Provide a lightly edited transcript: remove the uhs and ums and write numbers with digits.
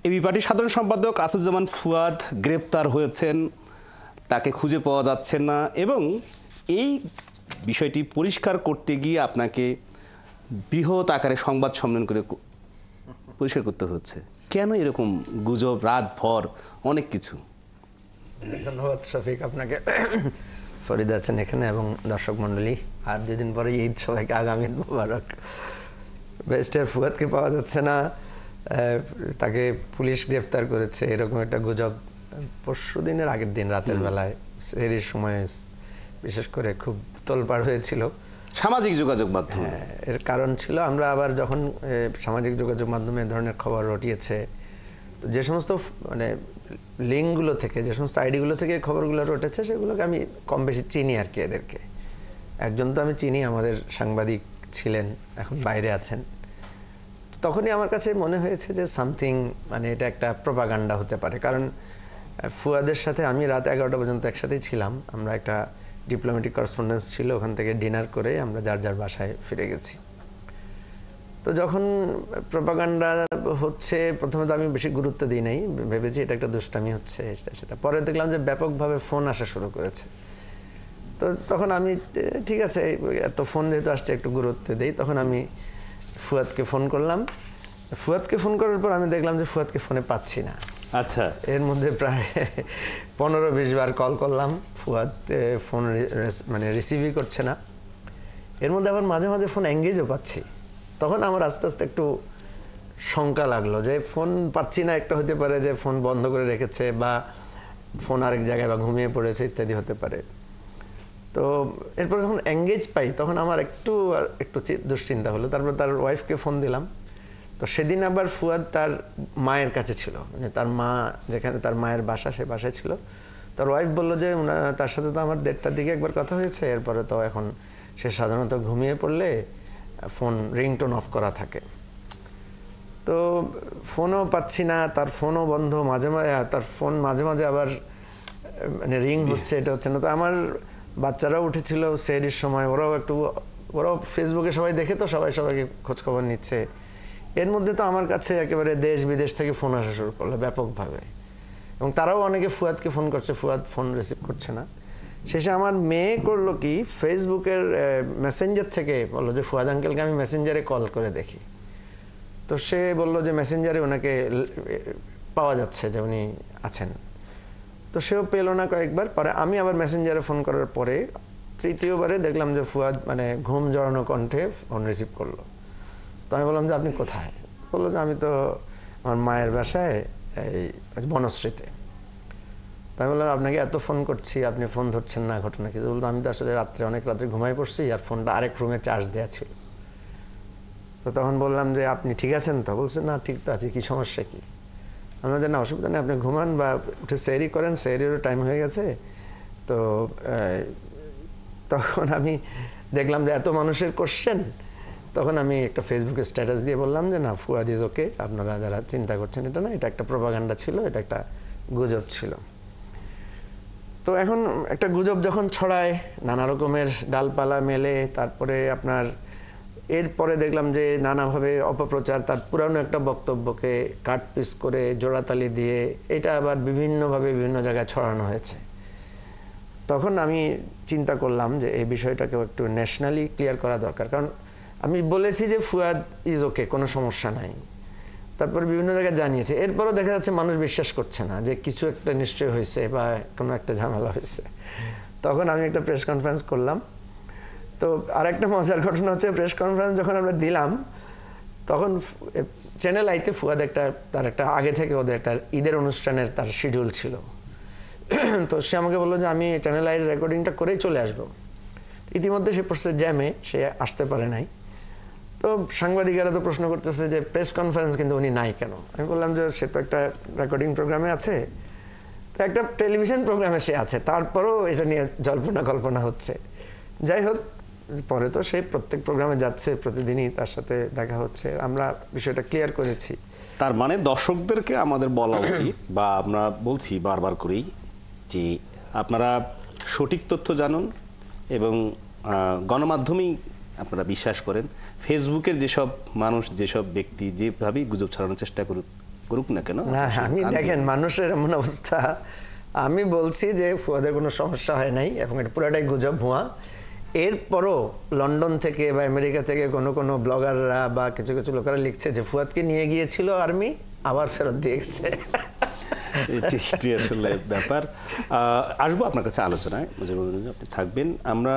AB পার্টির সাধারণ সম্পাদক আসাদুজ্জামান ফুয়াদ গ্রেপ্তার হয়েছেন, তাকে খুঁজে পাওয়া যাচ্ছে না এবং এই বিষয়টি পরিষ্কার করতে গিয়ে আপনাকে বৃহৎ আকারে সংবাদ সম্মেলন করে পরিষ্কার করতে হচ্ছে। কেন এরকম গুজব, রাতভর অনেক কিছু? ধন্যবাদ শফিক আপনাকে, ফরিদ আছেন এখানে এবং দর্শক মণ্ডলী। আর দুদিন পরে ঈদ, সবাইকে আগামী ঈদ মোবারক। ব্যারিস্টার ফুয়াদকে পাওয়া যাচ্ছে না, তাকে পুলিশ গ্রেফতার করেছে, এরকম একটা গুজব পরশু দিনের আগের দিন রাতের বেলায় সেহরির সময় বিশেষ করে খুব তোলপাড় হয়েছিল সামাজিক যোগাযোগ মাধ্যম। এর কারণ ছিল আমরা আবার যখন সামাজিক যোগাযোগ মাধ্যমে এ ধরনের খবর রটিয়েছে, তো যে সমস্ত মানে লিঙ্কগুলো থেকে, যে সমস্ত আইডিগুলো থেকে খবরগুলো রটেছে সেগুলোকে আমি কম বেশি চিনি আর কি। এদেরকে একজন তো আমি চিনি, আমাদের সাংবাদিক ছিলেন, এখন বাইরে আছেন। তখনই আমার কাছে মনে হয়েছে যে সামথিং, মানে এটা একটা প্রপাগান্ডা হতে পারে। কারণ ফুয়াদের সাথে আমি রাত 11টা পর্যন্ত একসাথেই ছিলাম। আমরা একটা ডিপ্লোম্যাটিক করেসপন্ডেন্স ছিল, ওখান থেকে ডিনার করে আমরা যার যার বাসায় ফিরে গেছি। তো যখন প্রপাগান্ডা হচ্ছে, প্রথমে তো আমি বেশি গুরুত্ব দিই নাই, ভেবেছি এটা একটা দুষ্টামি হচ্ছে সেটা। পরে দেখলাম যে ব্যাপকভাবে ফোন আসা শুরু করেছে। তো তখন আমি ঠিক আছে, এত ফোন যেহেতু আসছে একটু গুরুত্ব দিই। তখন আমি ফুয়াদকে ফোন করলাম। ফুয়াদকে ফোন করার পর আমি দেখলাম যে ফুয়াদকে ফোনে পাচ্ছি না। আচ্ছা, এর মধ্যে প্রায় 15-20 বার কল করলাম, ফুয়াদ ফোন মানে রিসিভই করছে না। এর মধ্যে আবার মাঝে মাঝে ফোন এঙ্গেজও পাচ্ছি। তখন আমার আস্তে আস্তে একটু শঙ্কা লাগলো যে ফোন পাচ্ছি না, একটা হতে পারে যে ফোন বন্ধ করে রেখেছে বা ফোন আরেক জায়গায় বা ঘুমিয়ে পড়েছে ইত্যাদি হতে পারে। তো এরপর যখন এঙ্গেজ পাই তখন আমার একটু দুশ্চিন্তা হলো। তারপর তার ওয়াইফকে ফোন দিলাম। তো সেদিন আবার ফুয়াদ তার মায়ের কাছে ছিল, মানে তার মা যেখানে তার মায়ের বাসা, সে বাসায় ছিল। তার ওয়াইফ বললো যে তার সাথে তো আমার 1:30টার দিকে একবার কথা হয়েছে, এরপরে তো এখন সে সাধারণত ঘুমিয়ে পড়লে ফোন রিংটোন অফ করা থাকে। তো ফোনও পাচ্ছি না, তার ফোনও বন্ধ, মাঝে মাঝে তার ফোন মাঝে মাঝে আবার মানে রিং হচ্ছে, এটা হচ্ছে না। তো আমার বাচ্চারাও উঠেছিল সেহরির সময়, ওরাও ফেসবুকে সবাই দেখে, তো সবাইকে খোঁজখবর নিচ্ছে। এর মধ্যে তো আমার কাছে একেবারে দেশ বিদেশ থেকে ফোন আসা শুরু করলো ব্যাপকভাবে, এবং তারাও অনেকে ফুয়াদকে ফোন করছে, ফুয়াদ ফোন রিসিভ করছে না। শেষে আমার মেয়ে করলো কি, ফেসবুকের মেসেঞ্জার থেকে বললো যে ফুয়াদ আঙ্কেলকে আমি মেসেঞ্জারে কল করে দেখি। তো সে বললো যে মেসেঞ্জারে ওনাকে পাওয়া যাচ্ছে, যে উনি আছেন। তো সেও পেলো না কয়েকবার। পরে আমি আবার মেসেঞ্জারে ফোন করার পরে তৃতীয়বারে দেখলাম যে ফুয়াদ মানে ঘুম জড়ানো কণ্ঠে ফোন রিসিভ করলো। তো আমি বললাম যে আপনি কোথায়? বললো যে আমি তো আমার মায়ের বাসায় এই বনশ্রীতে। তাই বললাম আপনাকে এত ফোন করছি, আপনি ফোন ধরছেন না, ঘটনা কিছু? বলতো আমি তো আসলে অনেক রাত্রে ঘুমাই পড়ছি, আর ফোনটা আরেক রুমে চার্জ দেওয়া ছিল। তো তখন বললাম যে আপনি ঠিক আছেন তো? বলছে না, ঠিক তো আছি, কি সমস্যা কি? আমরা যে না, অসুবিধা নেই, আপনি ঘুমান বা উঠে সেহরি করেন, সেহরিরও টাইম হয়ে গেছে। তো তখন আমি দেখলাম যে এত মানুষের কোশ্চেন, তখন আমি একটা ফেসবুকে স্ট্যাটাস দিয়ে বললাম যে না, ফুয়াদ ইজ ওকে, আপনারা যারা চিন্তা করছেন এটা না, এটা একটা প্রপাগান্ডা ছিল, এটা একটা গুজব ছিল। তো এখন একটা গুজব যখন ছড়ায়, নানা রকমের ডালপালা মেলে, তারপরে আপনার এরপরে দেখলাম যে নানাভাবে অপপ্রচার, তার পুরানো একটা বক্তব্যকে কাটপিস করে জোড়াতালি দিয়ে এটা আবার বিভিন্নভাবে বিভিন্ন জায়গায় ছড়ানো হয়েছে। তখন আমি চিন্তা করলাম যে এই বিষয়টাকে একটু ন্যাশনালি ক্লিয়ার করা দরকার। কারণ আমি বলেছি যে ফুয়াদ ইজ ওকে, কোনো সমস্যা নাই, তারপরে বিভিন্ন জায়গায় জানিয়েছে, এরপরও দেখা যাচ্ছে মানুষ বিশ্বাস করছে না যে কিছু একটা নিশ্চয় হয়েছে বা কোনো একটা ঝামেলা হয়েছে। তখন আমি একটা প্রেস কনফারেন্স করলাম। তো আরেকটা মজার ঘটনা হচ্ছে, প্রেস কনফারেন্স যখন আমরা দিলাম তখন চ্যানেল আইতে ফুয়াদ তার একটা আগে থেকে ওদের একটা ঈদের অনুষ্ঠানের তার শিডিউল ছিল। তো সে আমাকে বললো যে আমি চ্যানেল আইয়ের রেকর্ডিংটা করেই চলে আসবো। ইতিমধ্যে সে পড়ছে জ্যামে, সে আসতে পারে নাই। তো সাংবাদিকেরা তো প্রশ্ন করতেছে যে প্রেস কনফারেন্স কিন্তু উনি নাই কেন? আমি বললাম যে সে তো একটা রেকর্ডিং প্রোগ্রামে আছে, তো একটা টেলিভিশন প্রোগ্রামে সে আছে, তারপরও এটা নিয়ে জল্পনা কল্পনা হচ্ছে। যাই হোক, পরে তো সে প্রত্যেক প্রোগ্রামে যাচ্ছে, প্রতিদিনই তার সাথে দেখা হচ্ছে, আমরা বিষয়টা ক্লিয়ার করেছি। তার মানে দর্শকদেরকে আমাদের বলা উচিত, বা আমরা বলছি বারবার করেই, যে আপনারা সঠিক তথ্য জানুন এবং গণমাধ্যমেই আপনারা বিশ্বাস করেন। ফেসবুকের যেসব মানুষ, যেসব ব্যক্তি যেভাবেই গুজব ছড়ানোর চেষ্টা করুন, করুক না কেন। না আমি দেখেন মানুষের এমন অবস্থা, আমি বলছি যে ফুয়াদের কোনো সমস্যা হয় নাই এবং এটা পুরাটাই গুজব, ভুয়া। এরপরও লন্ডন থেকে বা আমেরিকা থেকে কোনো ব্লগাররা বা কিছু কিছু লোকেরা লিখছে যে ফুয়াদকে নিয়ে গিয়েছিল আর্মি, আবার ফেরত দিয়ে গেছে। এটি আসলে ব্যাপার। আসবো আপনার কাছে আলোচনায়, আপনি থাকবেন। আমরা